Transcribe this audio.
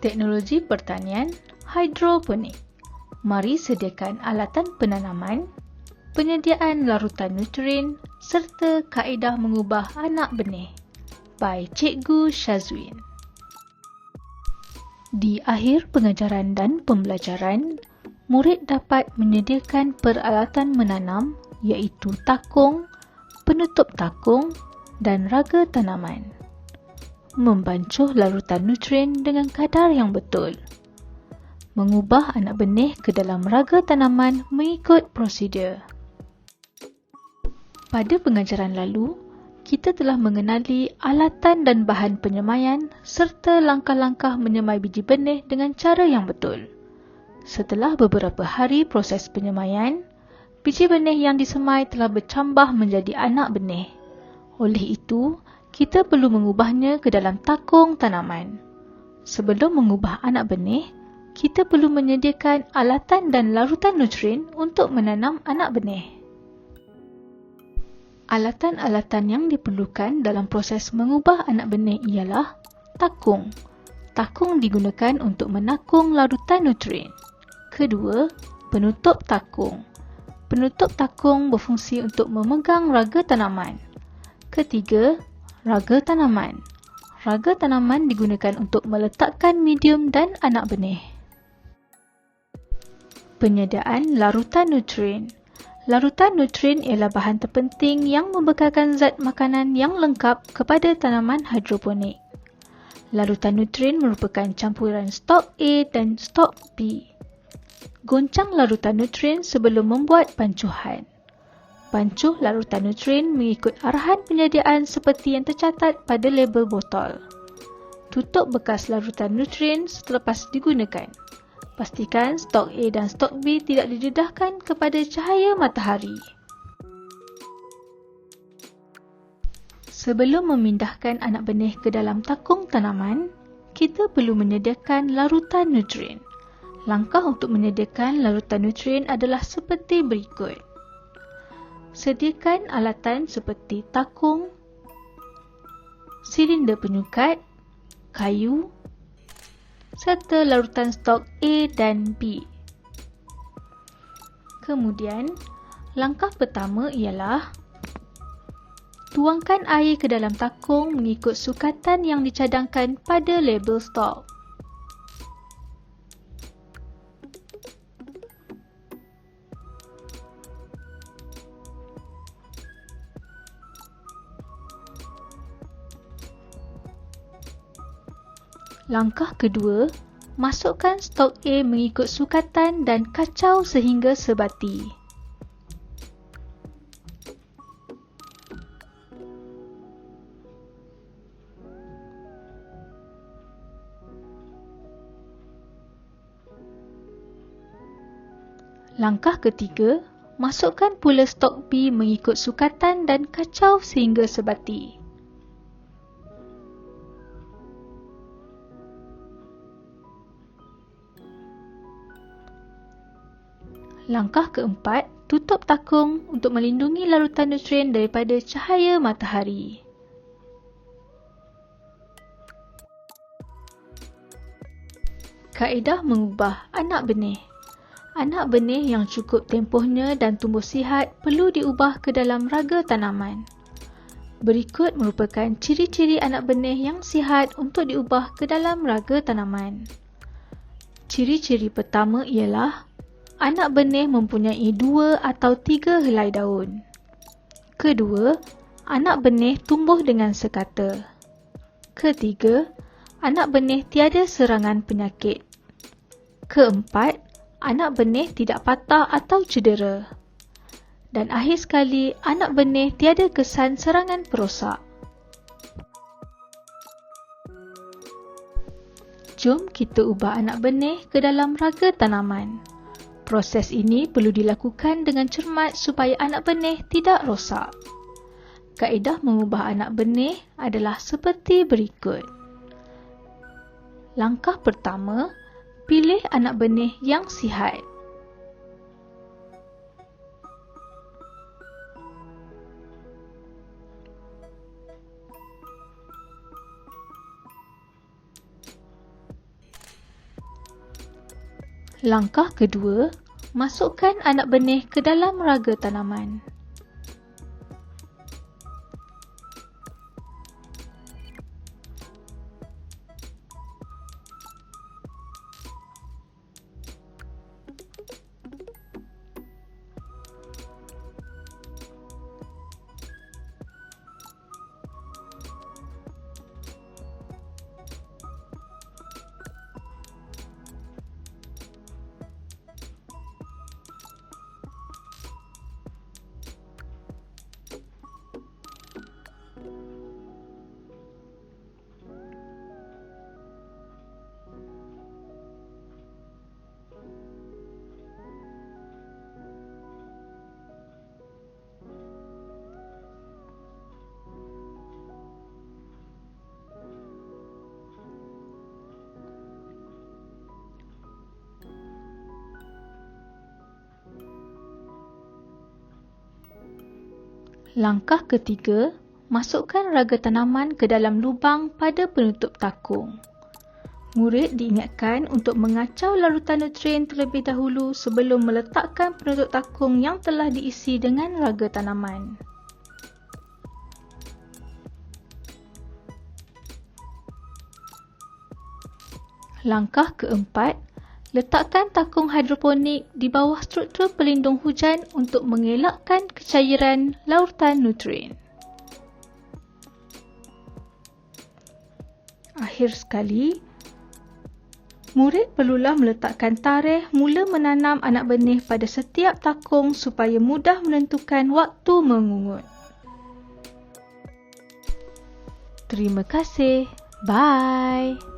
Teknologi pertanian hidroponik. Mari sediakan alatan penanaman, penyediaan larutan nutrien serta kaedah mengubah anak benih. By Cikgu Syazwin. Di akhir pengajaran dan pembelajaran, murid dapat menyediakan peralatan menanam iaitu takung, penutup takung dan raga tanaman. Membancuh larutan nutrien dengan kadar yang betul. Mengubah anak benih ke dalam raga tanaman mengikut prosedur. Pada pengajaran lalu, kita telah mengenali alatan dan bahan penyemaian serta langkah-langkah menyemai biji benih dengan cara yang betul. Setelah beberapa hari proses penyemaian, biji benih yang disemai telah bercambah menjadi anak benih. Oleh itu, kita perlu mengubahnya ke dalam takung tanaman. Sebelum mengubah anak benih, kita perlu menyediakan alatan dan larutan nutrien untuk menanam anak benih. Alatan-alatan yang diperlukan dalam proses mengubah anak benih ialah takung. Takung digunakan untuk menakung larutan nutrien. Kedua, penutup takung. Penutup takung berfungsi untuk memegang raga tanaman. Ketiga, raga tanaman. Raga tanaman digunakan untuk meletakkan medium dan anak benih. Penyediaan larutan nutrien. Larutan nutrien ialah bahan terpenting yang membekalkan zat makanan yang lengkap kepada tanaman hidroponik. Larutan nutrien merupakan campuran stok A dan stok B. Goncang larutan nutrien sebelum membuat pancuhan. Pancuh larutan nutrien mengikut arahan penyediaan seperti yang tercatat pada label botol. Tutup bekas larutan nutrien selepas digunakan. Pastikan stok A dan stok B tidak didedahkan kepada cahaya matahari. Sebelum memindahkan anak benih ke dalam takung tanaman, kita perlu menyediakan larutan nutrien. Langkah untuk menyediakan larutan nutrien adalah seperti berikut. Sediakan alatan seperti takung, silinder penyukat, kayu, serta larutan stok A dan B. Kemudian, langkah pertama ialah tuangkan air ke dalam takung mengikut sukatan yang dicadangkan pada label stok. Langkah kedua, masukkan stok A mengikut sukatan dan kacau sehingga sebati. Langkah ketiga, masukkan pula stok B mengikut sukatan dan kacau sehingga sebati. Langkah keempat, tutup takung untuk melindungi larutan nutrien daripada cahaya matahari. Kaedah mengubah anak benih. Anak benih yang cukup tempohnya dan tumbuh sihat perlu diubah ke dalam raga tanaman. Berikut merupakan ciri-ciri anak benih yang sihat untuk diubah ke dalam raga tanaman. Ciri-ciri pertama ialah anak benih mempunyai 2 atau 3 helai daun. Kedua, anak benih tumbuh dengan sekata. Ketiga, anak benih tiada serangan penyakit. Keempat, anak benih tidak patah atau cedera. Dan akhir sekali, anak benih tiada kesan serangan perosak. Jom kita ubah anak benih ke dalam raga tanaman. Proses ini perlu dilakukan dengan cermat supaya anak benih tidak rosak. Kaedah mengubah anak benih adalah seperti berikut. Langkah pertama, pilih anak benih yang sihat. Langkah kedua, masukkan anak benih ke dalam raga tanaman. Langkah ketiga, masukkan raga tanaman ke dalam lubang pada penutup takung. Murid diingatkan untuk mengacau larutan nutrien terlebih dahulu sebelum meletakkan penutup takung yang telah diisi dengan raga tanaman. Langkah keempat, letakkan takung hidroponik di bawah struktur pelindung hujan untuk mengelakkan kecairan larutan nutrien. Akhir sekali, murid perlulah meletakkan tarikh mula menanam anak benih pada setiap takung supaya mudah menentukan waktu mengungut. Terima kasih. Bye.